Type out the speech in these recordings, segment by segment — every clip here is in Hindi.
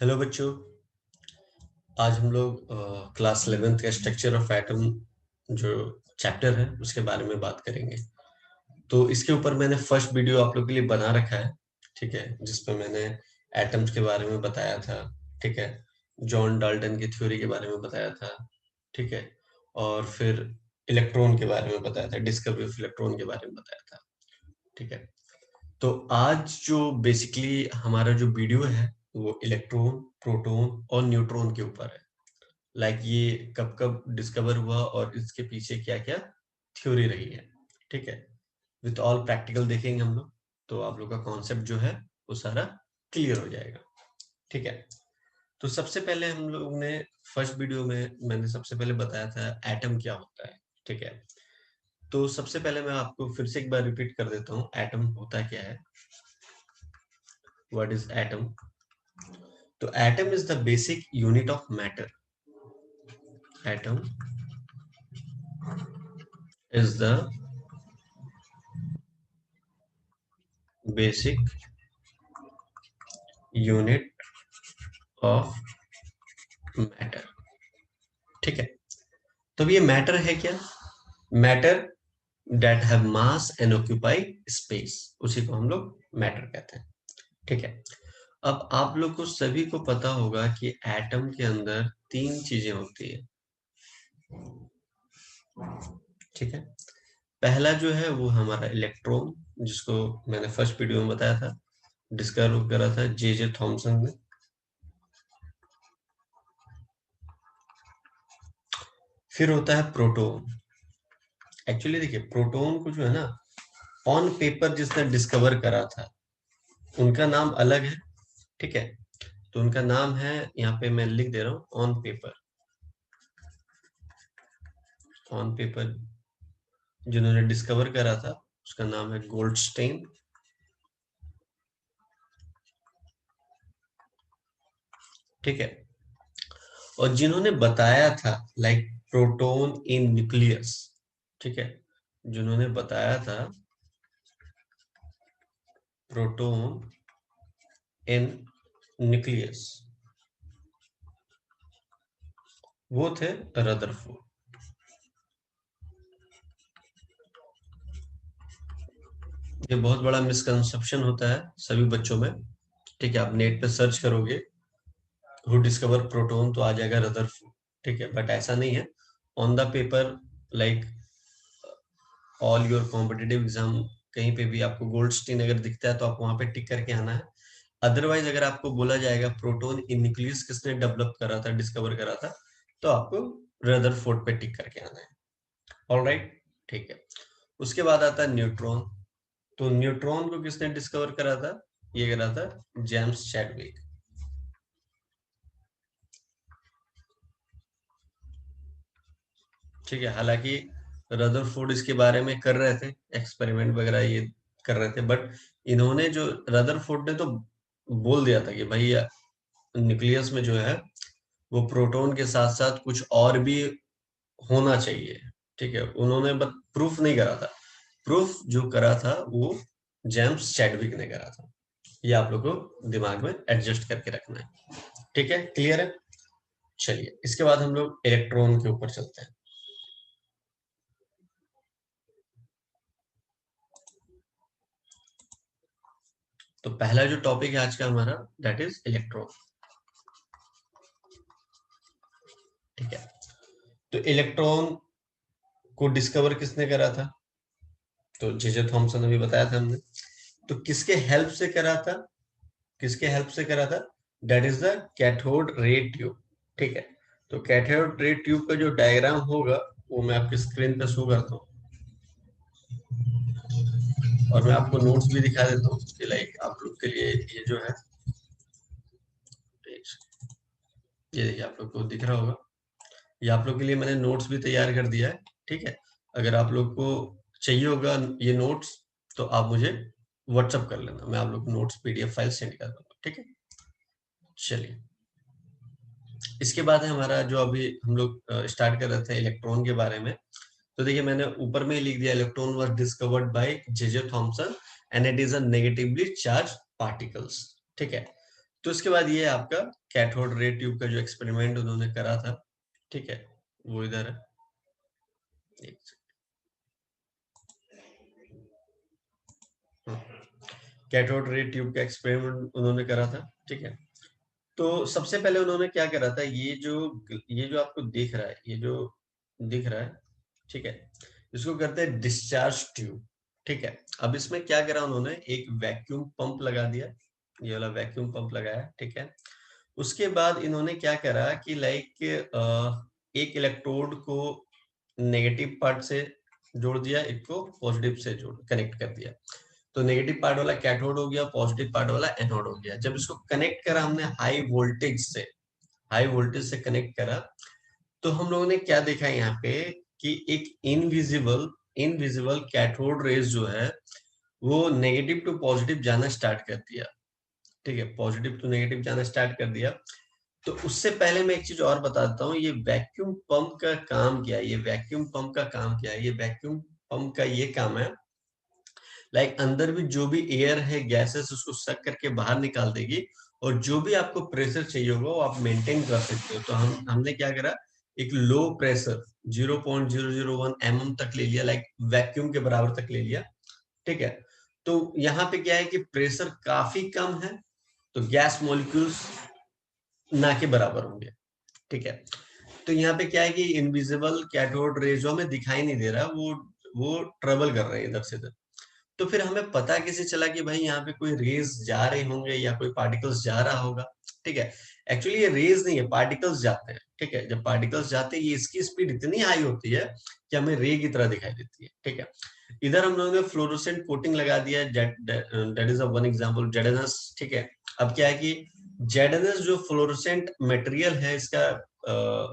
हेलो बच्चों। आज हम लोग क्लास 11th का स्ट्रक्चर ऑफ एटम जो चैप्टर है उसके बारे में बात करेंगे। तो इसके ऊपर मैंने फर्स्ट वीडियो आप लोग के लिए बना रखा है, ठीक है, जिसपे मैंने एटम्स के बारे में बताया था, ठीक है, जॉन डाल्टन की थ्योरी के बारे में बताया था, ठीक है, और फिर इलेक्ट्रॉन के बारे में बताया था, डिस्कवरी ऑफ इलेक्ट्रॉन के बारे में बताया था, ठीक है। तो आज जो बेसिकली हमारा जो वीडियो है वो इलेक्ट्रॉन, प्रोटॉन और न्यूट्रॉन के ऊपर है। लाइक ये कब कब डिस्कवर हुआ और इसके पीछे क्या क्या थ्योरी रही है, ठीक है। विथ ऑल प्रैक्टिकल देखेंगे हम लोग, तो आप लोग का कॉन्सेप्ट जो है वो सारा क्लियर हो जाएगा, ठीक है। तो सबसे पहले हम लोग ने फर्स्ट वीडियो में मैंने सबसे पहले बताया था एटम क्या होता है, ठीक है। तो सबसे पहले मैं आपको फिर से एक बार रिपीट कर देता हूँ एटम होता क्या है। What is atom? तो atom is the basic unit of matter. Atom is the basic unit of matter, ठीक है। तो ये मैटर है क्या? Matter that have mass and occupy space, उसी को हम लोग मैटर कहते हैं, ठीक है। अब आप लोग को सभी को पता होगा कि एटम के अंदर तीन चीजें होती है, ठीक है। पहला जो है वो हमारा इलेक्ट्रॉन, जिसको मैंने फर्स्ट वीडियो में बताया था, डिस्कवर करा था जे थॉमसन ने। फिर होता है प्रोटॉन। एक्चुअली देखिए, प्रोटॉन को जो है ना, ऑन पेपर जिसने डिस्कवर करा था उनका नाम अलग है, ठीक है। तो उनका नाम है, यहाँ पे मैं लिख दे रहा हूँ, ऑन पेपर। ऑन पेपर जिन्होंने डिस्कवर करा था उसका नाम है गोल्डस्टेन, ठीक है। और जिन्होंने बताया था लाइक प्रोटॉन इन न्यूक्लियस, ठीक है, जिन्होंने बताया था प्रोटॉन इन न्यूक्लियस, वो थे रदरफोर्ड। ये बहुत बड़ा मिसकंसेप्शन होता है सभी बच्चों में, ठीक है। आप नेट पे सर्च करोगे हु डिस्कवर प्रोटॉन तो आ जाएगा रदरफोर्ड, ठीक है, बट ऐसा नहीं है। On the paper like all your competitive exam, कहीं पे भी आपको गोल्डस्टीन अगर दिखता है तो आप वहां पे टिक करके आना है। अदरवाइज अगर आपको बोला जाएगा प्रोटॉन इन न्यूक्लियस किसने डेवलप करा था, डिस्कवर करा था, तो आपको रदरफोर्ड पे टिक करके आना है। ऑलराइट, ठीक है। उसके बाद आता है न्यूट्रॉन। तो न्यूट्रॉन को किसने डिस्कवर करा था? ये करा था जेम्स चैडविक, ठीक है। हालांकि रदरफोर्ड इसके बारे में कर रहे थे एक्सपेरिमेंट वगैरह, ये कर रहे थे, बट इन्होंने जो रदरफोर्ड ने तो बोल दिया था कि भाई न्यूक्लियस में जो है वो प्रोटॉन के साथ साथ कुछ और भी होना चाहिए, ठीक है। उन्होंने बट प्रूफ नहीं करा था। प्रूफ जो करा था वो जेम्स चैडविक ने करा था। ये आप लोग को दिमाग में एडजस्ट करके रखना है, ठीक है। क्लियर है? चलिए, इसके बाद हम लोग इलेक्ट्रॉन के ऊपर चलते हैं। तो पहला जो टॉपिक है आज का हमारा, दैट इज इलेक्ट्रॉन, ठीक है। तो इलेक्ट्रॉन को डिस्कवर किसने करा था? तो जे थॉमसन, अभी बताया था हमने। तो किसके हेल्प से करा था? किसके हेल्प से करा था? That is the cathode ray tube, ठीक है। तो कैथोड रे ट्यूब का जो डायग्राम होगा वो मैं आपकी स्क्रीन पे शो करता हूँ, और मैं आपको नोट्स भी दिखा देता हूँ कि लाइक आप लोग के लिए ये जो है, ये देखिए आप लोग को दिख रहा होगा, ये आप लोग के लिए मैंने नोट्स भी तैयार कर दिया है, ठीक है। अगर आप लोग को चाहिए होगा ये नोट्स तो आप मुझे व्हाट्सअप कर लेना, मैं आप लोग को नोट्स पीडीएफ फाइल सेंड कर दूंगा, ठीक है। चलिए, इसके बाद है हमारा जो अभी हम लोग स्टार्ट कर रहे थे इलेक्ट्रॉन के बारे में। तो देखिए मैंने ऊपर में ही लिख दिया, electron was discovered by J Thomson and it is a negatively charge particles, ठीक है। तो इसके बाद ये आपका कैथोड रे ट्यूब का जो एक्सपेरिमेंट उन्होंने करा था, ठीक है, वो इधर है। कैथोड रे ट्यूब का एक्सपेरिमेंट उन्होंने करा था, ठीक है। तो सबसे पहले उन्होंने क्या करा था, ये जो आपको दिख रहा है, ये जो दिख रहा है, ठीक है, इसको करते हैं डिस्चार्ज ट्यूब, ठीक है। अब इसमें क्या करा उन्होंने, एक वैक्यूम पंप लगा दिया, ये वाला वैक्यूम पंप लगाया, ठीक है। उसके बाद इन्होंने क्या करा कि लाइक एक इलेक्ट्रोड को नेगेटिव पार्ट से जोड़ दिया, एक को पॉजिटिव से जोड़ कनेक्ट कर दिया। तो नेगेटिव पार्ट वाला कैथोड हो गया, पॉजिटिव पार्ट वाला एनोड हो गया। जब इसको कनेक्ट करा हमने हाई वोल्टेज से कनेक्ट करा, तो हम लोगों ने क्या देखा यहाँ पे कि एक इनविजिबल कैथोड रेज जो है वो नेगेटिव टू पॉजिटिव जाना स्टार्ट कर दिया, ठीक है, पॉजिटिव टू नेगेटिव जाना स्टार्ट कर दिया। तो उससे पहले मैं एक चीज और बता देता हूँ, ये वैक्यूम पंप का काम क्या है, ये वैक्यूम पंप का काम क्या है, ये वैक्यूम पंप का ये काम है, लाइक अंदर भी जो भी एयर है, गैसेस, उसको सक करके बाहर निकाल देगी, और जो भी आपको प्रेशर चाहिए होगा वो आप मेंटेन कर सकते हो। तो हमने क्या करा, एक लो प्रेशर 0.001 mm तक ले लिया, लाइक वैक्यूम के बराबर तक ले लिया, ठीक है। तो यहाँ पे क्या है कि प्रेशर काफी कम है, तो गैस मॉलिक्यूल्स ना के बराबर होंगे, ठीक है। तो यहाँ पे क्या है कि इनविजिबल कैथोड रे जो हमें दिखाई नहीं दे रहा, वो ट्रेवल कर रहे हैं इधर से इधर। तो फिर हमें पता कैसे चला कि भाई यहाँ पे कोई रेज जा रहे होंगे या कोई पार्टिकल्स जा रहा होगा, ठीक है। एक्चुअली ये रेज नहीं है, पार्टिकल्स जाते हैं, ठीक है। जब पार्टिकल्स जाते हैं, ये इसकी स्पीड इतनी हाई होती है कि हमें रे की तरह दिखाई देती है, ठीक है। इधर हम लोगों ने फ्लोरोसेंट कोटिंग लगा दिया, दैट इज वन एग्जांपल, जेडएनएस, ठीक है। अब क्या है कि जेडएनएस जो फ्लोरोसेंट मटेरियल है, इसका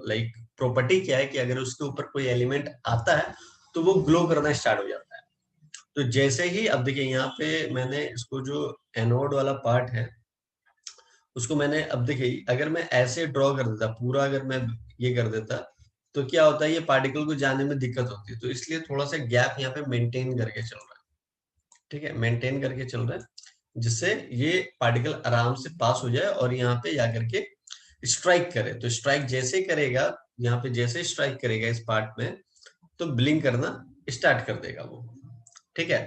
लाइक प्रॉपर्टी क्या है कि अगर उसके ऊपर कोई एलिमेंट आता है तो वो ग्लो करना स्टार्ट हो जाता है। तो जैसे ही, अब देखिए यहाँ पे मैंने इसको जो एनोड वाला पार्ट है उसको मैंने, अब देखिए अगर मैं ऐसे ड्रॉ कर देता पूरा, अगर मैं ये कर देता तो क्या होता है, ये पार्टिकल को जाने में दिक्कत होती है। तो इसलिए थोड़ा सा गैप यहाँ पे मेंटेन करके चल रहा है, ठीक है, मेंटेन करके चल रहा है, जिससे ये पार्टिकल आराम से पास हो जाए और यहाँ पे जाकर के स्ट्राइक करे। तो स्ट्राइक जैसे करेगा, यहाँ पे जैसे स्ट्राइक करेगा इस पार्ट में, तो ब्लिंक करना स्टार्ट कर देगा वो, ठीक है।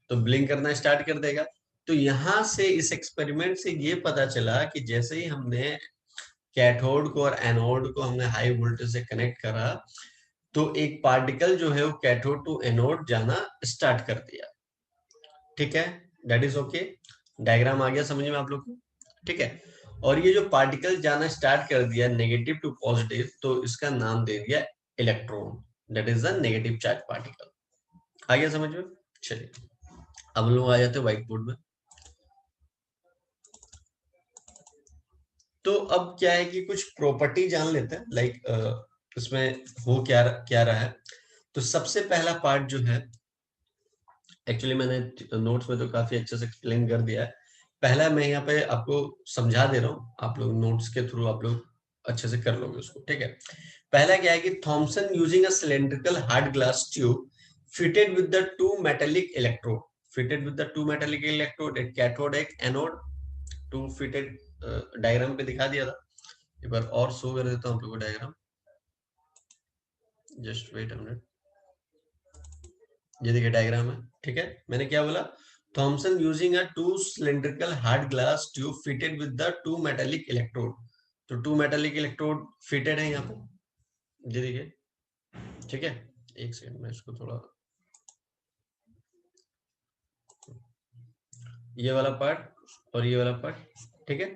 तो ब्लिंक करना स्टार्ट कर देगा। तो यहां से इस एक्सपेरिमेंट से ये पता चला कि जैसे ही हमने कैथोड को और एनोड को हमने हाई वोल्टेज से कनेक्ट करा, तो एक पार्टिकल जो है वो कैथोड टू एनोड जाना स्टार्ट कर दिया, ठीक है। दैट इज ओके, डायग्राम आ गया समझ में आप लोग को, ठीक है। और ये जो पार्टिकल जाना स्टार्ट कर दिया नेगेटिव टू पॉजिटिव, तो इसका नाम दे दिया electron, that is the negative charge particle. आ गया समझ में? चलिए अब लोग आ जाते हैं व्हाइट बोर्ड में। तो अब क्या है कि कुछ प्रॉपर्टी जान लेते हैं, लाइक इसमें हो क्या क्या रहा है। तो सबसे पहला पार्ट जो है, एक्चुअली मैंने नोट्स में तो काफी अच्छे से एक्सप्लेन कर दिया है, पहला मैं यहाँ पे आपको समझा दे रहा हूँ, आप लोग नोट्स के थ्रू आप लोग अच्छे से कर लोगे उसको, ठीक है। पहला क्या है कि Thomson using a cylindrical hard glass tube fitted with the two metallic electrode, एक कैथोड एक एनोड, टू फिटेड, डायग्राम पे दिखा दिया था, एक बार और शो कर देता हूँ आप लोगों को diagram, just wait a minute. ये देखिए डायग्राम है, ठीक है। मैंने क्या बोला, Thomson using a two cylindrical hard glass tube fitted with the two metallic electrode. तो टू मेटालिक इलेक्ट्रोड फिटेड है यहाँ पे, ये देखिए, ठीक है। एक सेकंड में इसको थोड़ा, ये वाला पार्ट और ये वाला पार्ट, ठीक है।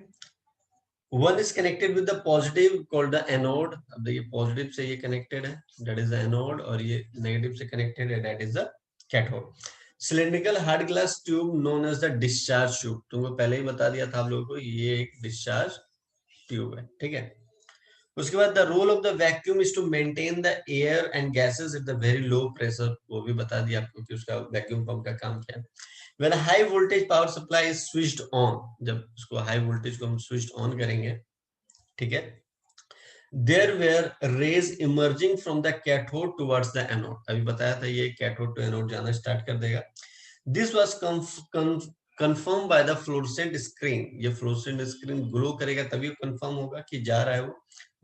One is connected with the positive called the anode. अब देखिए पॉजिटिव से ये कनेक्टेड है, दैट इज द एनोड, और ये नेगेटिव से कनेक्टेड है, that is the cathode. Cylindrical hard glass tube known as the discharge tube, तुमको पहले ही बता दिया था आप लोगों को, ये एक डिस्चार्ज ट्यूब है, ठीक है। उसके बाद the role of the vacuum is to maintain the air and gases at the very low pressure, वो भी बता दिया आपको कि उसका वैक्यूम पंप का काम क्या है। When a high voltage power supply is switched on, जब उसको हाई वोल्टेज को हम स्विच ऑन करेंगे, ठीक है, there were rays emerging from the cathode towards the anode, अभी बताया था ये कैथोड टू एनोड जाना स्टार्ट कर देगा। This was confirm by the fluorescent screen, ये फ्लोरोसेंट स्क्रीन ग्लो करेगा तभी कंफर्म होगा कि जा रहा है वो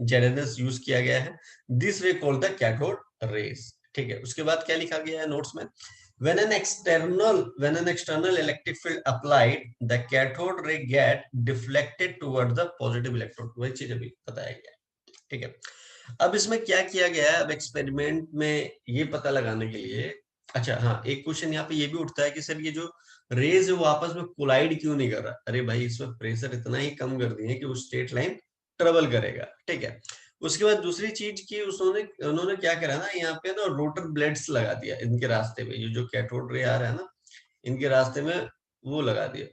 जेडएनएस यूज किया गया है। This way called the cathode raise. ठीक है, उसके बाद क्या लिखा गया है नोट्स में, when an external electric field applied, the cathode ray get deflected toward the positive electrode, वही चीज अभी बताया गया है। ठीक है, अब इसमें क्या किया गया है, अब एक्सपेरिमेंट में ये पता लगाने के लिए, अच्छा हाँ, एक क्वेश्चन यहाँ पे ये भी उठता है कि सर ये जो रेज है वो आपस में कोलाइड क्यों नहीं कर रहा। अरे भाई, इसमें प्रेशर इतना ही कम कर दिए कि वो स्ट्रेट लाइन ट्रेवल करेगा। ठीक है, उसके बाद दूसरी चीज की उन्होंने क्या करा ना, यहाँ पे ना रोटर ब्लेड्स लगा दिया इनके रास्ते में, ये जो कैथोड रे आ रहा है ना, इनके रास्ते में वो लगा दिया,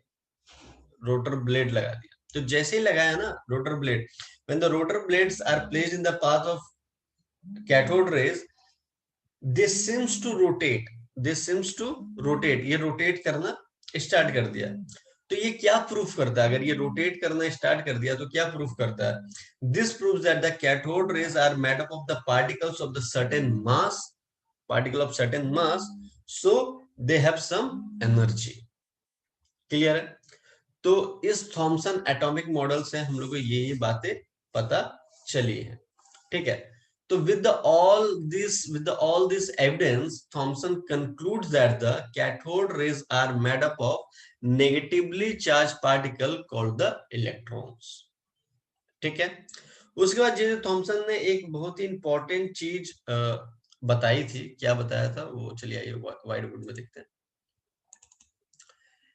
रोटर ब्लेड लगा दिया। तो जैसे ही लगाया ना rotor blade, when the rotor blades are placed in the path of cathode rays, this seems to rotate, ये रोटेट करना स्टार्ट कर दिया। तो ये क्या प्रूफ करता है, अगर ये रोटेट करना स्टार्ट कर दिया तो क्या प्रूफ करता है, this proves that the cathode rays are made up of the particles of the certain mass, particle of certain mass, so they have some energy. Clear है? तो इस थॉमसन एटॉमिक मॉडल से हम लोग को ये बातें पता चली है। ठीक है, तो with all this evidence, Thomson concludes that the cathode rays are made up of negatively charged particle called the electrons। ठीक है, उसके बाद जे थॉमसन ने एक बहुत ही इंपॉर्टेंट चीज बताई थी, क्या बताया था वो, चलिए आइए व्हाइट बोर्ड में देखते हैं।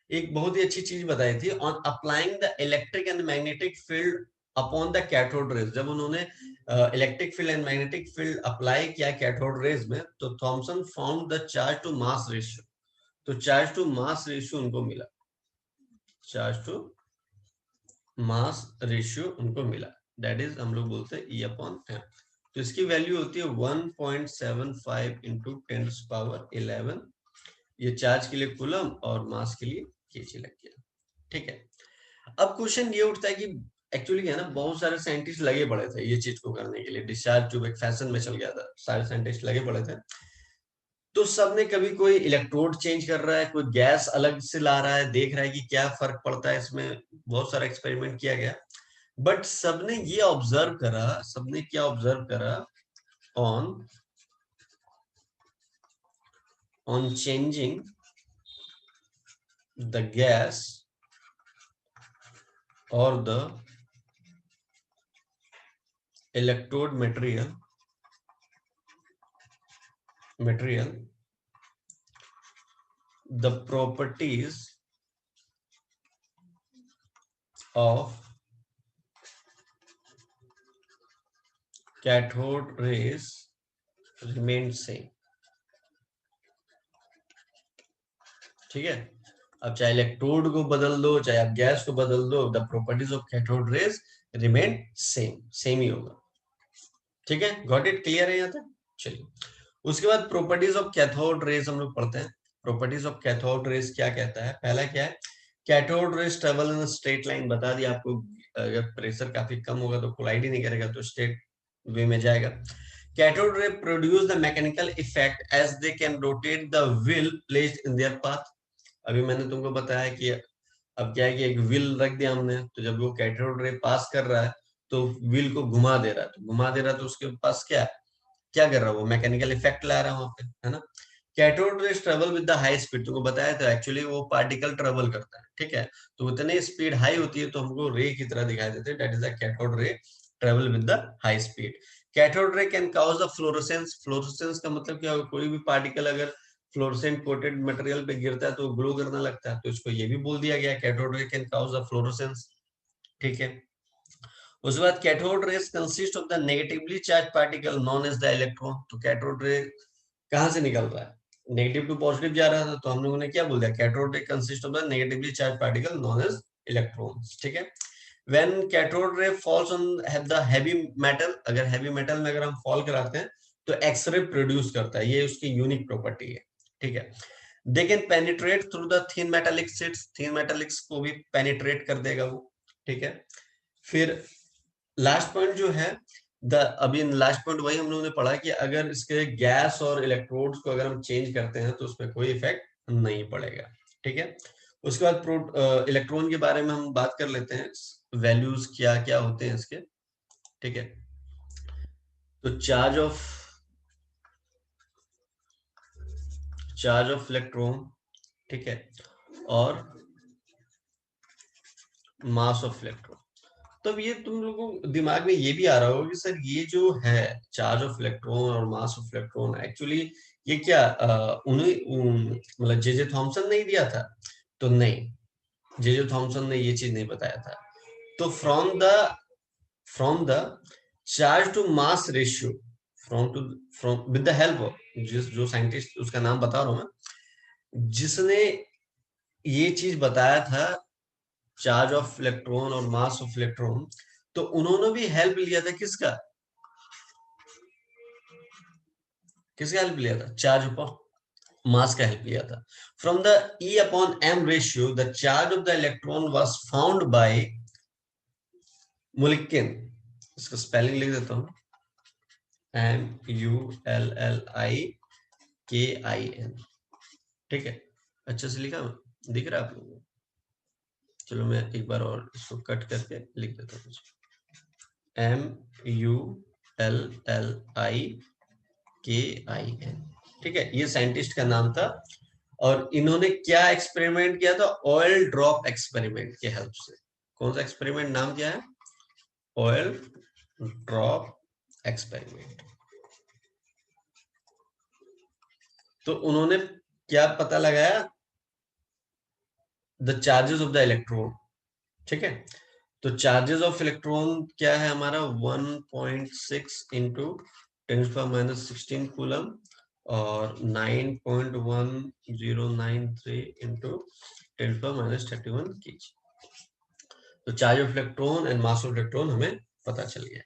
एक बहुत ही अच्छी चीज बताई थी, on applying the electric and magnetic field upon the cathode rays. जब उन्होंने electric field and magnetic field apply किया कैथोड रेज में, तो Thomson found the charge to mass ratio. तो चार्ज टू मास रेशियो उनको मिला, चार्ज टू मास रेशियो उनको मिला, दैट इज हम लोग बोलते हैं E अपॉन M। तो इसकी वैल्यू होती है 1.75 इंटू 10⁻11। ये चार्ज के लिए कूलम और मास के लिए केजी लग गया। ठीक है, अब क्वेश्चन ये उठता है कि एक्चुअली क्या है ना, बहुत सारे साइंटिस्ट लगे पड़े थे ये चीज को करने के लिए, डिस्चार्ज ट्यूब एक फैशन में चल गया था, सारे साइंटिस्ट लगे पड़े थे। तो सबने कभी कोई इलेक्ट्रोड चेंज कर रहा है, कोई गैस अलग से ला रहा है, देख रहा है कि क्या फर्क पड़ता है इसमें, बहुत सारा एक्सपेरिमेंट किया गया। बट सबने ये ऑब्जर्व करा, सबने क्या ऑब्जर्व करा, on changing the gas or the electrode material, the properties of cathode rays remain same। ठीक है, अब चाहे इलेक्ट्रोड को बदल दो, चाहे आप गैस को बदल दो, the properties of cathode rays remain same ही होगा। ठीक है, गॉट इट, क्लियर है यहाँ तक? चलिए, उसके बाद प्रॉपर्टीज ऑफ कैथोड रेज हम लोग पढ़ते हैं। प्रॉपर्टीज ऑफ कैथोड रेज क्या कहता है, पहला क्या है, cathode rays travel in straight line, बता दिया आपको, अगर प्रेशर काफी कम होगा तो कोलाइड ही नहीं करेगा, तो स्ट्रेट वे में जाएगा। Cathode ray produce the mechanical effect as they can rotate the wheel placed in their path. अभी मैंने तुमको बताया कि अब क्या है कि एक व्हील रख दिया हमने, तो जब वो कैथोड रे पास कर रहा है तो व्हील को घुमा दे रहा है, तो घुमा दे रहा है तो उसके पास क्या कर रहा है, वो मैकेनिकल इफेक्ट ला रहा है वहां पे, है ना। Cathode rays travel with the high speed, तुमको बताया था एक्चुअली वो पार्टिकल ट्रेवल करता है। ठीक है, तो उतने स्पीड हाई होती है तो हमको रे की तरह दिखाई देते हैं, that is the cathode ray travel with the high speed. Cathode ray can cause the fluorescence. Fluorescence का मतलब क्या होगा, कोई भी पार्टिकल अगर फ्लोरोसेंट कोटेड मटेरियल पे गिरता है तो ग्लो करने लगता है, तो इसको ये भी बोल दिया गया, cathode ray can cause the fluorescence. ठीक है, उसके बाद cathode rays consist of the negatively charge particle known as the electron. तो कैथोड रे कहां से निकल रहा है, नेगेटिव टू पॉजिटिव जा रहा था, तो हम लोगों ने क्या बोल दिया, cathode ray consist of the negatively charge particle known as electrons. ठीक है, when cathode ray falls on the heavy metal, अगर हैवी मेटल में अगर हम फॉल कराते हैं तो एक्सरे प्रोड्यूस करता है, ये उसकी यूनिक प्रॉपर्टी है। ठीक है, they can penetrate through the thin metallic sheets, thin metallics को भी पेनिट्रेट कर देगा वो। ठीक है, फिर लास्ट पॉइंट जो है अभी लास्ट पॉइंट वही हम लोगों ने पढ़ा कि अगर इसके गैस और इलेक्ट्रोड्स को अगर हम चेंज करते हैं तो उसमें कोई इफेक्ट नहीं पड़ेगा। ठीक है, उसके बाद इलेक्ट्रॉन के बारे में हम बात कर लेते हैं, वैल्यूज क्या क्या होते हैं इसके। ठीक है, तो चार्ज ऑफ इलेक्ट्रॉन, ठीक है, और मास ऑफ इलेक्ट्रॉन। तो अब ये तुम लोगों को दिमाग में ये भी आ रहा होगा कि सर ये जो है चार्ज ऑफ इलेक्ट्रॉन और मास ऑफ इलेक्ट्रॉन, एक्चुअली ये क्या मतलब जे थॉमसन ने ही दिया था? तो नहीं, जे थॉमसन ने ये चीज नहीं बताया था। तो from the charge to mass ratio, from with the help of जो साइंटिस्ट, उसका नाम बता रहा हूं मैं, जिसने ये चीज बताया था, चार्ज ऑफ इलेक्ट्रॉन और मास ऑफ इलेक्ट्रॉन, तो उन्होंने भी हेल्प लिया था किसका? किसका हेल्प लिया था? चार्ज अपॉन मास का हेल्प लिया था। From the E upon M ratio the charge of the electron was found by Millikan. इसका स्पेलिंग लिख देता हूं, MULLIKIN। ठीक है, अच्छे से लिखा, दिख रहा है आप लोगों को? चलो मैं एक बार और इसको कट करके लिख देता हूँ, MULLIKIN। ठीक है, ये साइंटिस्ट का नाम था, और इन्होंने क्या एक्सपेरिमेंट किया था? ऑयल ड्रॉप एक्सपेरिमेंट के हेल्प से। कौन सा एक्सपेरिमेंट, नाम क्या है? Oil drop experiment. तो उन्होंने क्या पता लगाया? The charges of the electron. ठीक है, तो चार्जेस ऑफ इलेक्ट्रॉन क्या है हमारा? 1.6 इंटू 10⁻16 कूलम, और 9.1093 इंटू 10⁻31 केजी। तो charge of electron and mass of electron हमें पता चल गया।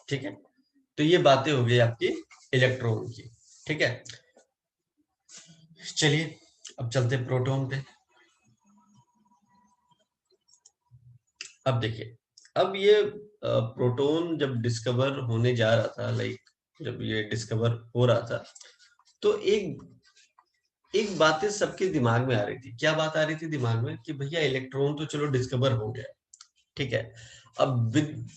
ठीक है, तो ये बातें हो गई आपकी इलेक्ट्रॉन की। ठीक है, चलिए अब चलते प्रोटॉन पे। अब देखिए, अब ये प्रोटॉन जब डिस्कवर होने जा रहा था, लाइक जब ये डिस्कवर हो रहा था, तो एक बातें सबके दिमाग में आ रही थी। क्या बात आ रही थी दिमाग में? कि भैया इलेक्ट्रॉन तो चलो डिस्कवर हो गया, ठीक है, अब with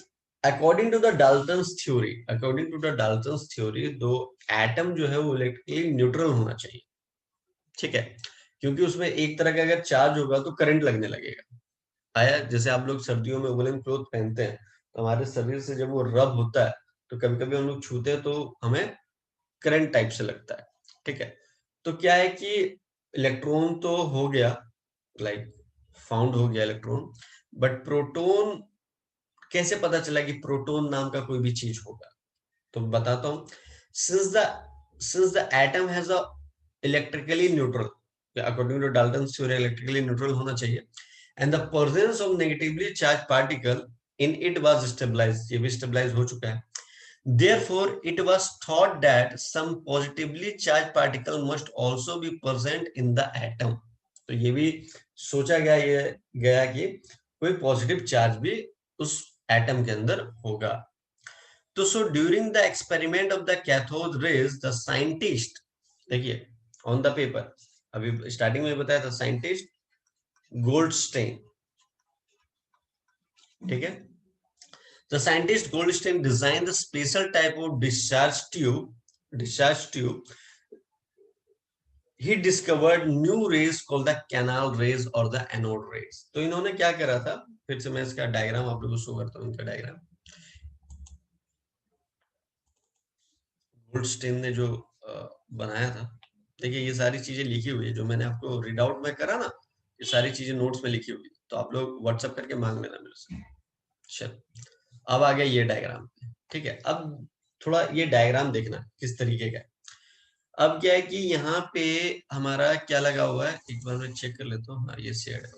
according to the Dalton's theory, दो एटम जो है वो इलेक्ट्रिकली न्यूट्रल होना चाहिए। ठीक है, क्योंकि उसमें एक तरह का अगर चार्ज होगा तो करंट लगने लगेगा। आया, जैसे आप लोग सर्दियों में वुलन क्लोथ पहनते हैं, तो हमारे शरीर से जब वो रब होता है, तो कभी कभी हम लोग छूते हैं तो हमें करंट टाइप से लगता है। ठीक है, तो क्या है कि इलेक्ट्रॉन तो हो गया, लाइक फाउंड हो गया इलेक्ट्रॉन, बट प्रोटॉन कैसे पता चला कि प्रोटॉन नाम का कोई भी चीज होगा? तो बताता हूं। Since the atom has a electrically neutral, according to Dalton's theory electrically neutral होना चाहिए, and the presence of negatively charge particle in it was stabilised, ये भी स्टेबलाइज हो चुका है। Therefore, it was thought that some positively charged particle must also be present in the atom. तो ये भी सोचा गया कि कोई पॉजिटिव चार्ज भी उस एटम के अंदर होगा। तो so during the experiment of the cathode raise the scientist, देखिए ऑन द पेपर, अभी स्टार्टिंग में बताया था, साइंटिस्ट गोल्डस्टेन। ठीक है, the scientist Goldstein designed the special type of discharge tube. He discovered new rays called the canal rays or the anode rays. तो इन्होंने क्या करा था? फिर से मैं इसका डायग्राम आप लोगों को शो करता हूँ, इनका डायग्राम। गोल्डस्टेन ने जो बनाया था, देखिए ये सारी चीजें लिखी हुई है, जो मैंने आपको रीड आउट में करा ना, ये सारी चीजें नोट्स में लिखी हुई, तो आप लोग व्हाट्सएप करके मांग लेना मेरे से। चल, अब आ गया ये डायग्राम। ठीक है, अब थोड़ा ये डायग्राम देखना किस तरीके का है। अब क्या है कि यहाँ पे हमारा क्या लगा हुआ है, एक बार मैं चेक कर लेता हूँ। हाँ, ये शेड है,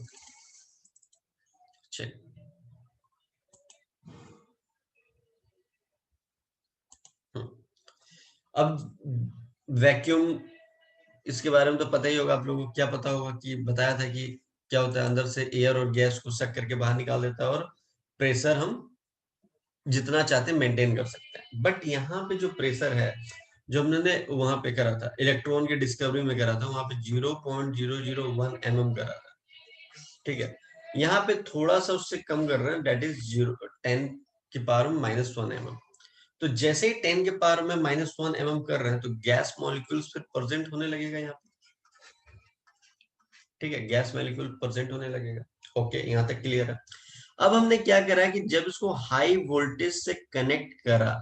चेक। अब वैक्यूम, इसके बारे में तो पता ही होगा आप लोगों को। क्या पता होगा कि बताया था कि क्या होता है, अंदर से एयर और गैस को सक करके बाहर निकाल देता है, और प्रेशर हम जितना चाहते हैं मेंटेन कर सकते हैं। बट यहाँ पे जो प्रेशर है, जो हमने वहां पे करा था, इलेक्ट्रॉन की डिस्कवरी में करा था, वहां पे 0.001 mm करा था। ठीक है, यहाँ पे थोड़ा सा उससे कम कर रहे हैं, दैट इज 10 की पावर में -1 mm। तो जैसे ही 10 के पावर में -1 mm कर रहे हैं तो गैस मॉलिक्यूल्स फिर प्रेजेंट होने लगेगा यहाँ पे, ठीक है, गैस मॉलिक्यूल प्रेजेंट होने लगेगा। ओके, यहाँ तक क्लियर है। अब हमने क्या करा है कि जब इसको हाई वोल्टेज से कनेक्ट करा,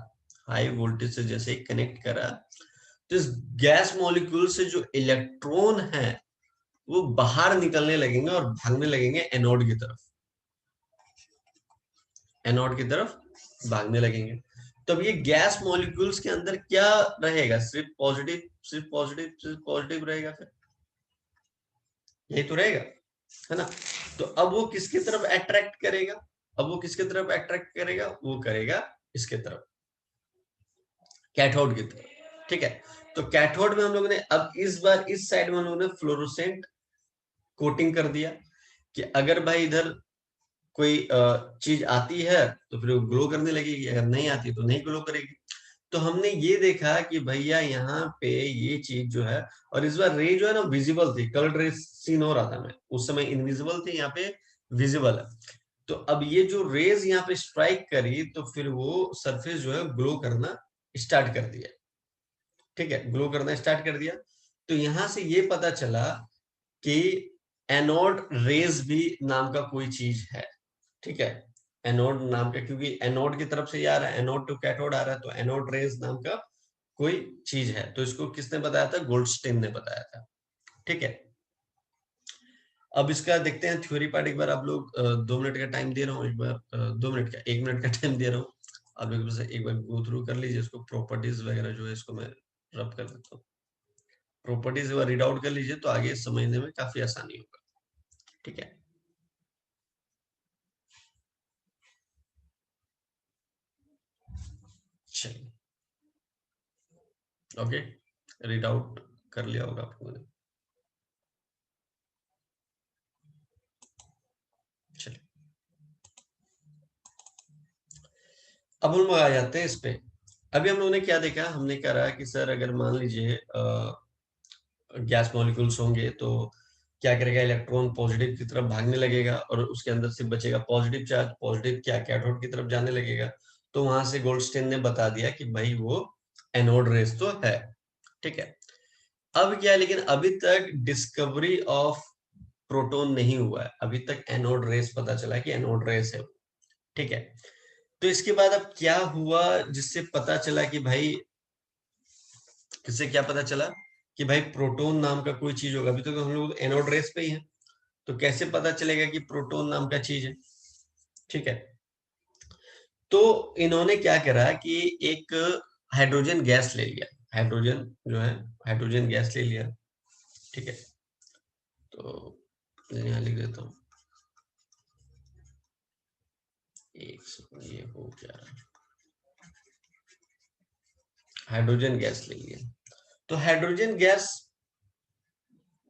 हाई वोल्टेज से जैसे ही कनेक्ट करा, तो इस गैस मॉलिक्यूल से जो इलेक्ट्रॉन है वो बाहर निकलने लगेंगे और भागने लगेंगे एनोड की तरफ, एनोड की तरफ भागने लगेंगे। तब ये गैस मॉलिक्यूल्स के अंदर क्या रहेगा, सिर्फ पॉजिटिव, सिर्फ पॉजिटिव, सिर्फ पॉजिटिव रहेगा, फिर यही तो रहेगा, है ना। तो अब वो किसकी तरफ अट्रैक्ट करेगा, अब वो किसकी तरफ अट्रैक्ट करेगा, वो करेगा इसके तरफ, कैथोड की तरफ, ठीक है। तो कैथोड में हम लोगों ने अब इस बार इस साइड में हम लोगों ने फ्लोरोसेंट कोटिंग कर दिया कि अगर भाई इधर कोई चीज आती है तो फिर वो ग्लो करने लगेगी, अगर नहीं आती तो नहीं ग्लो करेगी। तो हमने ये देखा कि भैया यहाँ पे ये चीज जो है, और इस बार रे जो है ना विजिबल थी, कलर रे सीन हो रहा था, मैं उस समय इनविजिबल थी, यहाँ पे विजिबल है। तो अब ये जो रेज यहाँ पे स्ट्राइक करी तो फिर वो सरफेस जो है ग्लो करना स्टार्ट कर दिया, ठीक है, ग्लो करना स्टार्ट कर दिया। तो यहां से ये पता चला कि एनोड रेज भी नाम का कोई चीज है, ठीक है, एनोड नाम का, क्योंकि एनोड की तरफ से ये आ रहा है, एनोड टू कैथोड आ रहा है, तो एनोड रेज नाम का कोई चीज है। तो इसको किसने बताया था, गोल्डस्टीन ने बताया था, ठीक है। अब इसका देखते हैं थ्योरी पार्ट, एक बार आप लोग 2 मिनट का टाइम दे रहा हूँ, एक बार 2 मिनट का 1 मिनट का टाइम दे रहा हूँ, आप लोग एक बार गो थ्रू कर लीजिए इसको, प्रॉपर्टीज वगैरह जो है इसको मैं रब कर देता हूँ, प्रॉपर्टीज एक बार रीड आउट कर लीजिए तो आगे समझने में काफी आसानी होगा, ठीक है। चलिए, ओके, रीड आउट कर लिया होगा आप लोगों ने, चलिए अब हम लोग आ जाते हैं इस पे। अभी हम लोगों ने क्या देखा, हमने कह रहा है कि सर अगर मान लीजिए गैस मॉलिक्यूल्स होंगे तो क्या करेगा, इलेक्ट्रॉन पॉजिटिव की तरफ भागने लगेगा और उसके अंदर से बचेगा पॉजिटिव चार्ज, पॉजिटिव क्या कैथोड की तरफ जाने लगेगा। तो वहां से गोल्डस्टीन ने बता दिया कि भाई वो एनोड रेस तो है, ठीक है। अब क्या है, लेकिन अभी तक डिस्कवरी ऑफ प्रोटॉन नहीं हुआ है, अभी तक एनोड रेस पता चला कि एनोड रेस है, ठीक है। तो इसके बाद अब क्या हुआ जिससे पता चला कि भाई, किससे क्या पता चला कि भाई प्रोटॉन नाम का कोई चीज होगा, अभी तो हम लोग एनोड रेस पे ही हैं, तो कैसे पता चलेगा कि प्रोटॉन नाम का चीज है, ठीक है। तो इन्होंने क्या करा कि एक हाइड्रोजन गैस ले लिया, हाइड्रोजन जो है हाइड्रोजन गैस ले लिया, ठीक है। तो यहाँ लिख देता हूँ, एक सेकंड, ये हो क्या रहा है, हाइड्रोजन गैस ले लिया। तो हाइड्रोजन गैस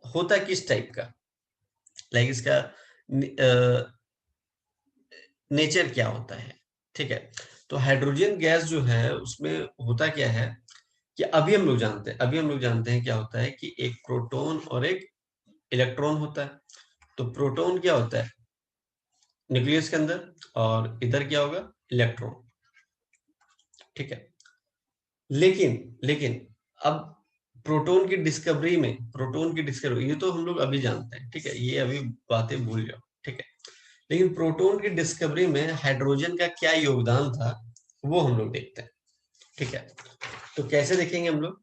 होता किस टाइप का, लाइक इसका नेचर क्या होता है, ठीक है। तो हाइड्रोजन गैस जो है उसमें होता क्या है कि अभी हम लोग जानते हैं, अभी हम लोग जानते हैं क्या होता है कि एक प्रोटॉन और एक इलेक्ट्रॉन होता है। तो प्रोटॉन क्या होता है न्यूक्लियस के अंदर, और इधर क्या होगा, इलेक्ट्रॉन, ठीक है। लेकिन लेकिन अब प्रोटॉन की डिस्कवरी में, प्रोटॉन की डिस्कवरी ये तो हम लोग अभी जानते हैं, ठीक है, ये अभी बातें भूल जाओ, ठीक है। लेकिन प्रोटॉन की डिस्कवरी में हाइड्रोजन का क्या योगदान था वो हम लोग देखते हैं, ठीक है। तो कैसे देखेंगे हम लोग,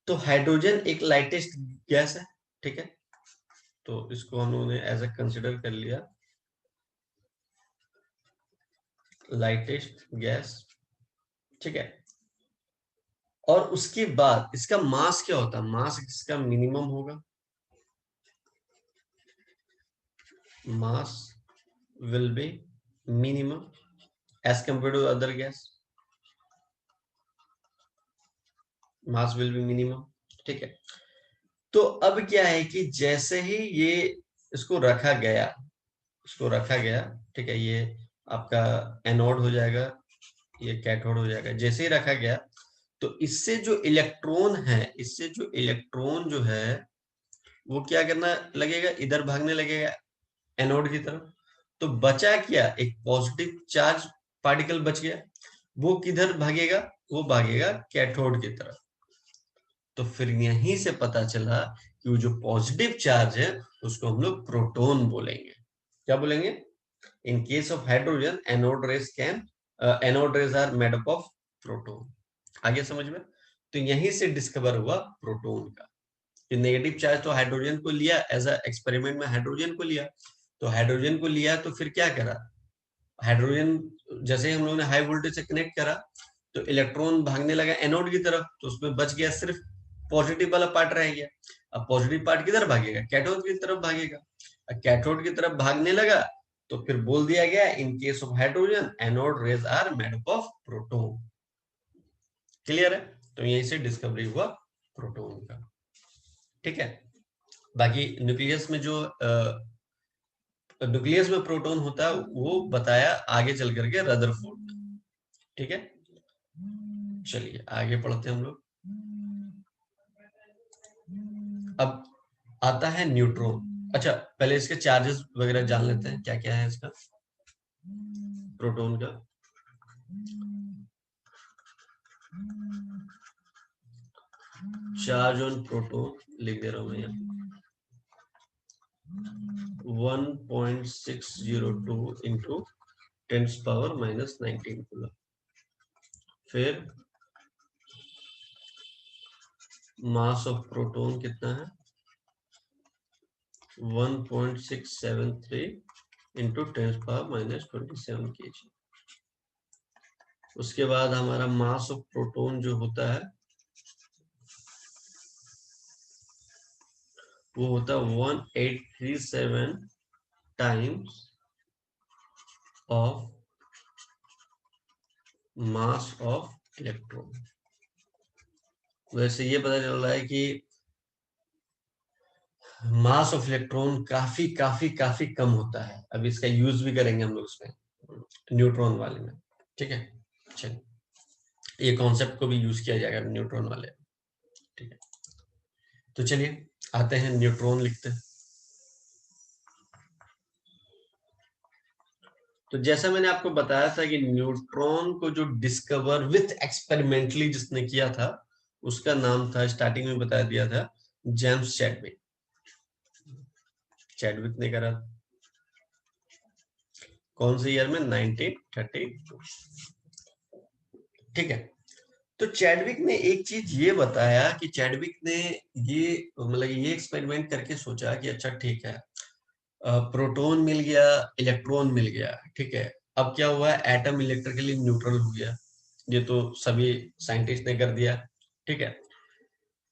तो हाइड्रोजन एक लाइटेस्ट गैस है, ठीक है। तो इसको हम लोगों ने एज अ कंसिडर कर लिया लाइटेस्ट गैस, ठीक है। और उसके बाद इसका मास क्या होता है, मास इसका मिनिमम होगा, mass will be minimum as compare to other gas, mass will be minimum, ठीक है। तो अब क्या है कि जैसे ही ये इसको रखा गया, इसको रखा गया, ठीक है, ये आपका एनोड हो जाएगा, ये कैथोड हो जाएगा, जैसे ही रखा गया तो इससे जो इलेक्ट्रॉन है, इससे जो इलेक्ट्रॉन जो है वो क्या करना लगेगा, इधर भागने लगेगा एनोड की तरफ। तो बचा क्या, एक पॉजिटिव चार्ज पार्टिकल बच गया, वो किधर भागेगा, वो भागेगा कैथोड की तरफ। तो फिर यहीं से पता चला कि वो जो पॉजिटिव चार्ज है उसको हम लोग प्रोटॉन बोलेंगे। क्या बोलेंगे? In case of hydrogen anode rays are made up of proton. आगे समझ में? तो यहीं से डिस्कवर हुआ प्रोटॉन का। कि नेगेटिव चार्ज तो हाइड्रोजन को लिया, एज अ एक्सपेरिमेंट में हाइड्रोजन को लिया, तो हाइड्रोजन को लिया तो फिर क्या करा, हाइड्रोजन जैसे ही हम लोगों ने हाई वोल्टेज से कनेक्ट करा तो इलेक्ट्रॉन भागने लगा एनोड की तरफ, तो उसमें बच गया सिर्फ पॉजिटिव वाला पार्ट रह गया। अब पॉजिटिव पार्ट किधर भागेगा, कैथोड की तरफ भागेगा। अब कैथोड की तरफ भागने लगा तो फिर बोल दिया गया in case of hydrogen anode rays are made up of proton. Clear है? तो यहीं से डिस्कवरी हुआ प्रोटॉन का। ठीक है, बाकी न्यूक्लियस में जो न्यूक्लियस में प्रोटॉन होता है वो बताया आगे चल करके रदरफोर्ड ने। ठीक है, चलिए आगे पढ़ते हैं हम लोग। अब आता है न्यूट्रॉन। अच्छा, पहले इसके चार्जेस वगैरह जान लेते हैं, क्या क्या है इसका प्रोटॉन का। चार्ज ऑन प्रोटॉन लिख दे रहा हूं मैं यहाँ, 1.602 इंटू 10⁻⁻19 कूलम। फिर मास ऑफ प्रोटॉन कितना है, 1.673 इंटू 10⁻⁻27 kg। उसके बाद हमारा मास ऑफ प्रोटॉन जो होता है वो होता है 1837 times of mass of electron. वैसे ये पता चल रहा है कि मास ऑफ इलेक्ट्रॉन काफी काफी काफी कम होता है। अब इसका यूज भी करेंगे हम लोग उसमें, न्यूट्रॉन वाले में। ठीक है, चलिए ये कॉन्सेप्ट को भी यूज किया जाएगा न्यूट्रॉन वाले। ठीक है, तो चलिए आते हैं न्यूट्रॉन लिखते हैं। तो जैसा मैंने आपको बताया था कि न्यूट्रॉन को जो डिस्कवर विथ एक्सपेरिमेंटली जिसने किया था उसका नाम था, स्टार्टिंग में बता दिया था, जेम्स चैडविक। चैडविक ने करा, कौन से ईयर में, 1932। ठीक है, तो चैडविक ने एक चीज ये बताया कि चैडविक ने ये मतलब ये एक्सपेरिमेंट करके सोचा कि अच्छा ठीक है, प्रोटॉन मिल गया, इलेक्ट्रॉन मिल गया, ठीक है, अब क्या हुआ, एटम इलेक्ट्रिकली न्यूट्रल हो गया, ये तो सभी साइंटिस्ट ने कर दिया। ठीक है,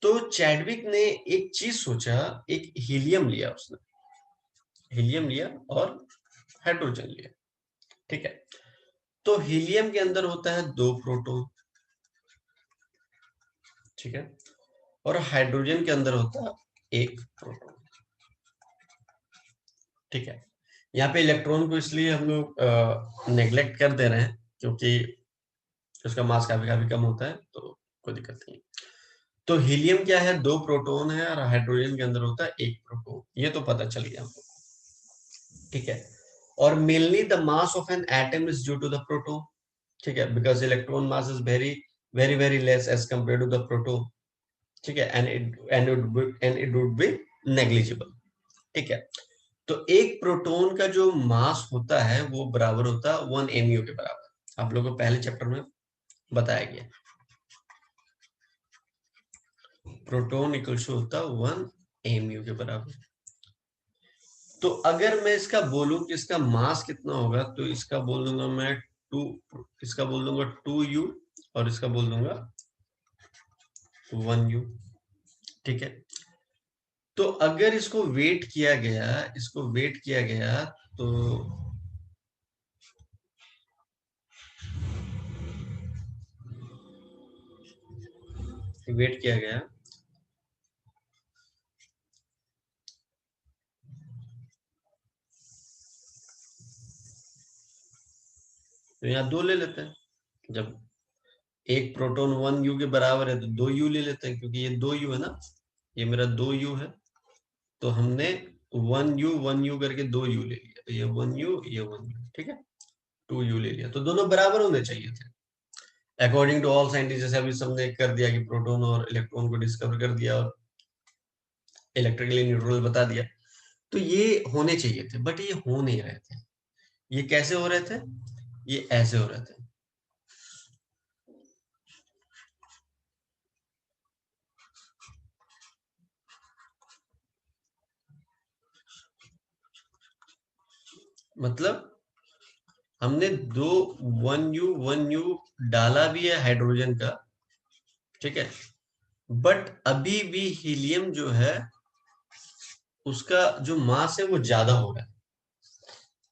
तो चैडविक ने एक चीज सोचा, एक हीलियम लिया उसने, हीलियम लिया और हाइड्रोजन लिया। ठीक है, तो हीलियम के अंदर होता है 2 प्रोटॉन, ठीक है, और हाइड्रोजन के अंदर होता है 1 प्रोटॉन। ठीक है, यहाँ पे इलेक्ट्रॉन को इसलिए हम लोग नेग्लेक्ट कर दे रहे हैं क्योंकि उसका मास काफी काफी कम होता है, तो कोई दिक्कत नहीं। तो हीलियम क्या है, 2 प्रोटॉन है, और हाइड्रोजन के अंदर होता है 1 प्रोटॉन, ये तो पता चल गया हमको। ठीक है, और mainly the mass of an atom is due to the proton. ठीक है, because electron mass is very very very less as compare to the proton. ठीक है, and it would be negligible. ठीक है, तो एक प्रोटॉन का जो मास होता है वो बराबर होता है 1 mu के बराबर। आप लोगों को पहले चैप्टर में बताया गया, प्रोटॉन इक्वल्स टू होता है 1 mu के बराबर। तो अगर मैं इसका बोलूं कि इसका मास कितना होगा, तो इसका बोल दूंगा मैं 2, इसका बोल दूंगा 2u, और इसका बोल दूंगा 1u। ठीक है, तो अगर इसको वेट किया गया, इसको वेट किया गया, तो वेट किया गया, तो यहाँ 2 ले लेते हैं। जब एक प्रोटॉन 1u के बराबर है तो 2u ले लेते हैं, क्योंकि ये 2u है ना, ये मेरा 2u है, तो हमने 1u करके 2u ले लिया, तो ये 1u ये 1u, ठीक है, 2u ले लिया, तो दोनों बराबर होने चाहिए थे अकॉर्डिंग टू ऑल साइंटिस्ट। जैसे अभी सबने कर दिया कि प्रोटॉन और इलेक्ट्रॉन को डिस्कवर कर दिया और इलेक्ट्रिकली न्यूट्रल बता दिया, तो ये होने चाहिए थे, बट ये हो नहीं रहे थे। ये कैसे हो रहे थे? ये ऐसे हो रहे थे। मतलब हमने दो 1u डाला भी है हाइड्रोजन का, ठीक है, बट अभी भी हीलियम जो है उसका जो मास है वो ज्यादा हो रहा है।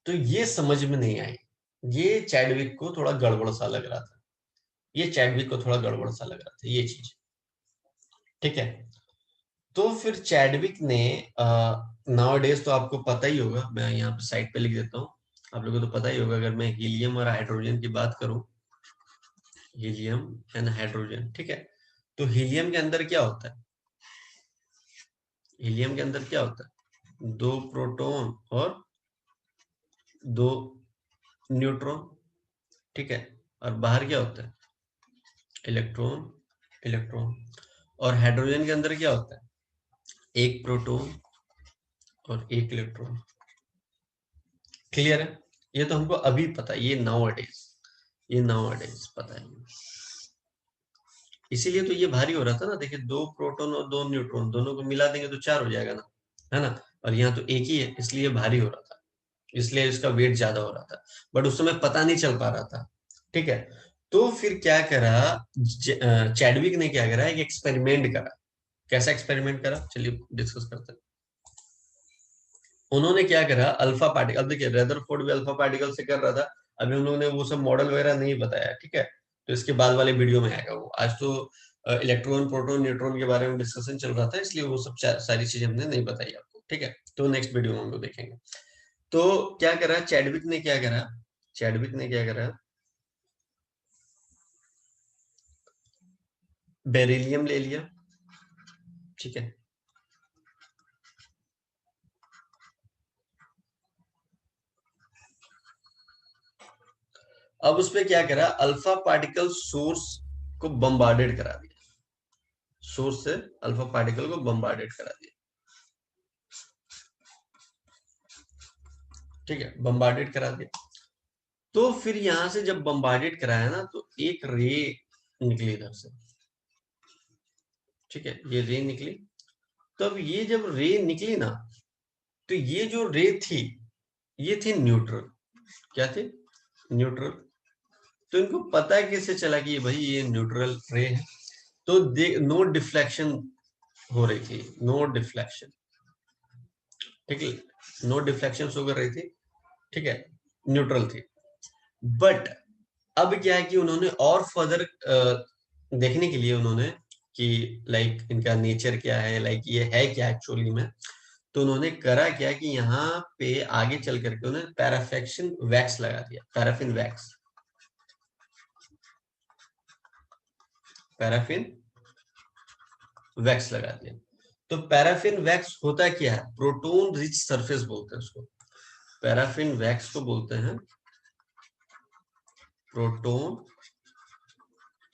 तो ये समझ में नहीं आई, ये चैडविक को थोड़ा गड़बड़ सा लग रहा था, ये चैडविक को थोड़ा गड़बड़ सा लग रहा था ये चीज, ठीक है। तो फिर चैडविक ने नाउ डेज तो आपको पता ही होगा, मैं यहाँ पे साइड पे लिख देता हूँ, आप लोगों को तो पता ही होगा, अगर मैं हीलियम और हाइड्रोजन की बात करूं, हीलियम एंड हाइड्रोजन, ठीक है, तो हीलियम के अंदर क्या होता है? हीलियम के अंदर क्या होता है? 2 प्रोटॉन और 2 न्यूट्रॉन, ठीक है, और बाहर क्या होता है? Electron, electron. और हाइड्रोजन के अंदर क्या होता है? 1 प्रोटॉन और 1 इलेक्ट्रॉन। क्लियर है? ये तो हमको अभी पता है, ये नाउ डेज पता है। इसीलिए तो ये भारी हो रहा था ना, देखिए 2 प्रोटॉन और 2 न्यूट्रॉन दोनों को मिला देंगे तो 4 हो जाएगा ना, है ना, और यहाँ तो एक ही है, इसलिए भारी हो रहा था, इसलिए इसका वेट ज्यादा हो रहा था, बट उस समय पता नहीं चल पा रहा था, ठीक है। तो फिर क्या करा चैडविक ने, क्या करा, एक एक्सपेरिमेंट करा। कैसा एक्सपेरिमेंट करा, चलिए डिस्कस करते हैं। उन्होंने क्या करा, अल्फा पार्टिकल, देखिए रेदरफोर्ड भी अल्फा पार्टिकल से कर रहा था, अभी हम लोगों ने वो सब मॉडल वगैरह नहीं बताया, ठीक है, तो इसके बाद वाले वीडियो में आएगा वो। आज तो इलेक्ट्रॉन प्रोटॉन न्यूट्रॉन के बारे में डिस्कशन चल रहा था, इसलिए वो सब सारी चीजें हमने नहीं बताई आपको, ठीक है, तो नेक्स्ट वीडियो में हम लोग देखेंगे। तो क्या करा चैडविक ने, क्या करा चैडविक ने, क्या करा, बेरिलियम ले लिया, ठीक है, अब उसपे क्या करा, अल्फा पार्टिकल सोर्स को बम्बार्डेड करा दिया, सोर्स से अल्फा पार्टिकल को बम्बार्डेड करा दिया, ठीक है, बम्बार्डेड करा दिया। तो फिर यहां से जब बम्बार्डेड कराया ना, तो एक रे निकली इधर से, ठीक है, ये रे निकली। तब ये जब रे निकली ना, तो ये जो रे थी, ये थी न्यूट्रल। क्या थी? न्यूट्रल। तो इनको पता कैसे चला कि भाई ये न्यूट्रल रे है? तो नो डिफ्लेक्शन हो रही थी, नो डिफ्लेक्शन, ठीक है, नो डिफ्लेक्शन शो कर रही थी, ठीक है, न्यूट्रल थी। बट अब क्या है कि उन्होंने और फर्दर देखने के लिए उन्होंने कि लाइक इनका नेचर क्या है, लाइक ये है क्या एक्चुअली में, तो उन्होंने करा क्या कि यहाँ पे आगे चल करके उन्होंने पैराफिन वैक्स लगा दिया, पैराफिन वैक्स लगा दिया। तो पैराफिन वैक्स होता क्या है? प्रोटोन रिच सरफेस बोलते हैं उसको, पैराफिन वैक्स को बोलते हैं प्रोटोन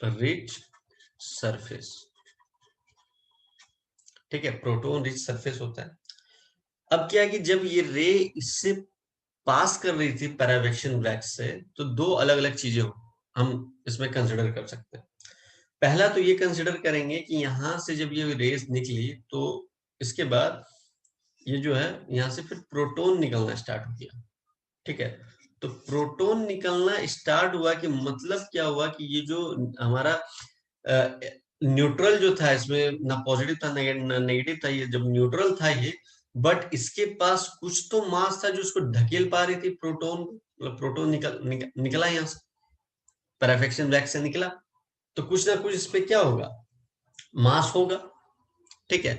रिच सरफेस, ठीक है, प्रोटोन रिच सरफेस होता है। अब क्या है कि जब ये रे इससे पास कर रही थी पैरावेक्शन वैक्स से, तो दो अलग अलग चीजें हम इसमें कंसिडर कर सकते हैं। पहला तो ये कंसिडर करेंगे कि यहां से जब ये रेस निकली, तो इसके बाद ये जो है यहां से फिर प्रोटोन निकलना स्टार्ट हो गया, ठीक है। तो प्रोटोन निकलना स्टार्ट हुआ कि मतलब क्या हुआ कि ये जो हमारा न्यूट्रल जो था, इसमें ना पॉजिटिव था ना नेगेटिव था, ये जब न्यूट्रल था ये, बट इसके पास कुछ तो मास था जो उसको ढकेल पा रही थी प्रोटोन, मतलब प्रोटोन निकला यहाँ से, पैराफिन वैक्स से निकला, तो कुछ ना कुछ इस पे क्या होगा, मास होगा, ठीक है।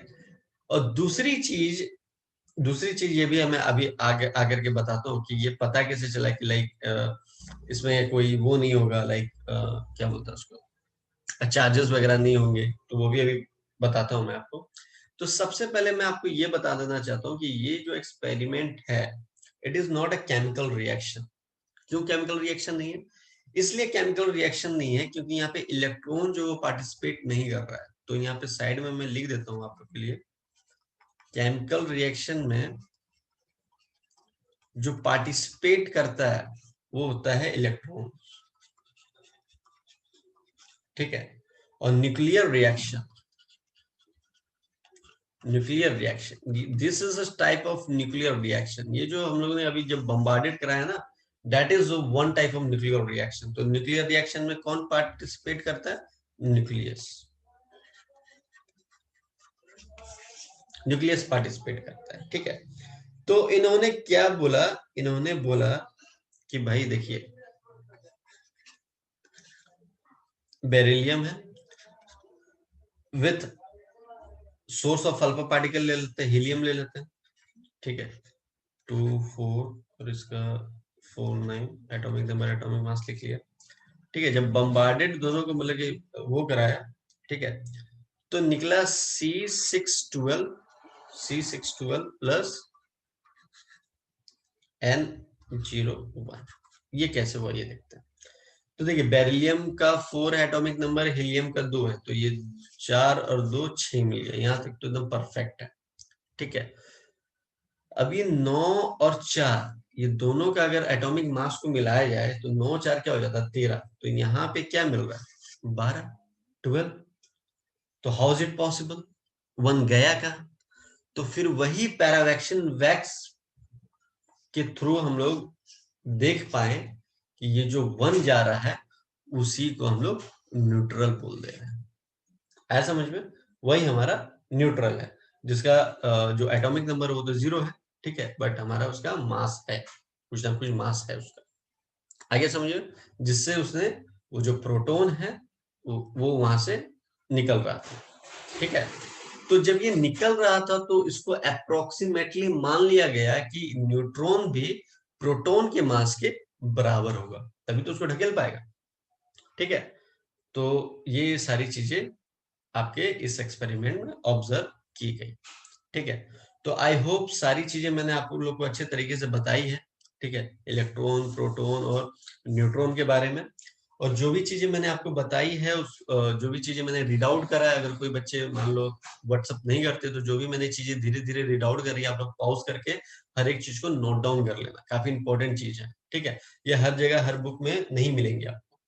और दूसरी चीज ये भी हमें अभी आगे आकर के बताता हूँ कि ये पता कैसे चला कि लाइक इसमें कोई वो नहीं होगा, लाइक क्या बोलता है उसको, चार्जेस वगैरह नहीं होंगे, तो वो भी अभी बताता हूँ मैं आपको। तो सबसे पहले मैं आपको ये बता देना चाहता हूँ कि ये जो एक्सपेरिमेंट है, it is not a chemical reaction. क्यों केमिकल रिएक्शन नहीं है? इसलिए केमिकल रिएक्शन नहीं है क्योंकि यहाँ पे इलेक्ट्रॉन जो पार्टिसिपेट नहीं कर रहा है। तो यहाँ पे साइड में मैं लिख देता हूँ आप लोग के लिए, केमिकल रिएक्शन में जो पार्टिसिपेट करता है वो होता है इलेक्ट्रॉन, ठीक है। और nuclear reaction, this is a type of nuclear reaction. ये जो हम लोगों ने अभी जब बम्बार्डेड कराया ना, that is one type of nuclear reaction. तो न्यूक्लियर रिएक्शन में कौन पार्टिसिपेट करता है? न्यूक्लियस, न्यूक्लियस पार्टिसिपेट करता है, ठीक है। तो इन्होंने क्या बोला? इन्होंने बोला कि भाई देखिए, बेरिलियम है, with source of alpha particle ले लेते हैं, हीलियम ले लेते हैं, ठीक है। 2 4 और इसका 4 9 एटॉमिक नंबर, एटॉमिक मास लिख लिया, ठीक है। जब बम्बार्डेड दोनों को मतलब कि वो कराया, ठीक है, तो निकला C612 प्लस N01। ये कैसे हुआ ये देखते हैं। तो देखिए, बेरिलियम का 4 एटॉमिक नंबर, हीलियम का 2 है, तो ये 4 और 2 6 मिल गया। यहाँ तक तो एकदम परफेक्ट है, ठीक है। अब ये 9 और 4, ये दोनों का अगर एटॉमिक मास को मिलाया जाए तो 9 4 क्या हो जाता है? 13। तो यहाँ पे क्या मिल रहा है? 12, 12। तो how is it possible? One गया कहाँ? तो फिर वही पैरावेक्शन वैक्स के थ्रू हम लोग देख पाए कि ये जो वन जा रहा है उसी को हम लोग न्यूट्रल बोल दे रहे हैं। है समझ में? वही हमारा न्यूट्रल है, जिसका जो एटॉमिक नंबर वो तो 0 है, ठीक है, बट हमारा उसका मास है, कुछ ना कुछ मास है उसका। आगे समझिए, जिससे उसने वो जो प्रोटॉन है वो वहां से निकल रहा था, ठीक है। तो जब ये निकल रहा था तो इसको अप्रोक्सीमेटली मान लिया गया कि न्यूट्रॉन भी प्रोटॉन के मास के बराबर होगा, तभी तो उसको ढकेल पाएगा, ठीक है। तो ये सारी चीजें आपके इस एक्सपेरिमेंट में ऑब्जर्व की गई, ठीक है। तो आई होप सारी चीजें मैंने आप लोग को अच्छे तरीके से बताई है, ठीक है, इलेक्ट्रॉन, प्रोटॉन और न्यूट्रॉन के बारे में। और जो भी चीजें मैंने आपको बताई है, जो भी चीजें मैंने रीड आउट करा है, अगर कोई बच्चे मान लो व्हाट्सअप नहीं करते तो जो भी मैंने चीजें धीरे धीरे रीड आउट करी, आप लोग पॉज करके हर एक चीज को नोट डाउन कर लेना, काफी इंपॉर्टेंट चीज है, ठीक है। ये हर जगह हर बुक में नहीं मिलेंगे आपको,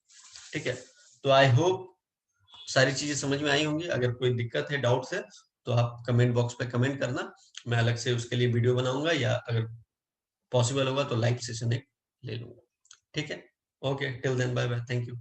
ठीक है। तो आई होप सारी चीजें समझ में आई होंगी। अगर कोई दिक्कत है, डाउट्स है, तो आप कमेंट बॉक्स पे कमेंट करना, मैं अलग से उसके लिए वीडियो बनाऊंगा, या अगर पॉसिबल होगा तो लाइव सेशन एक ले लूंगा, ठीक है। Okay, till then, bye bye, thank you.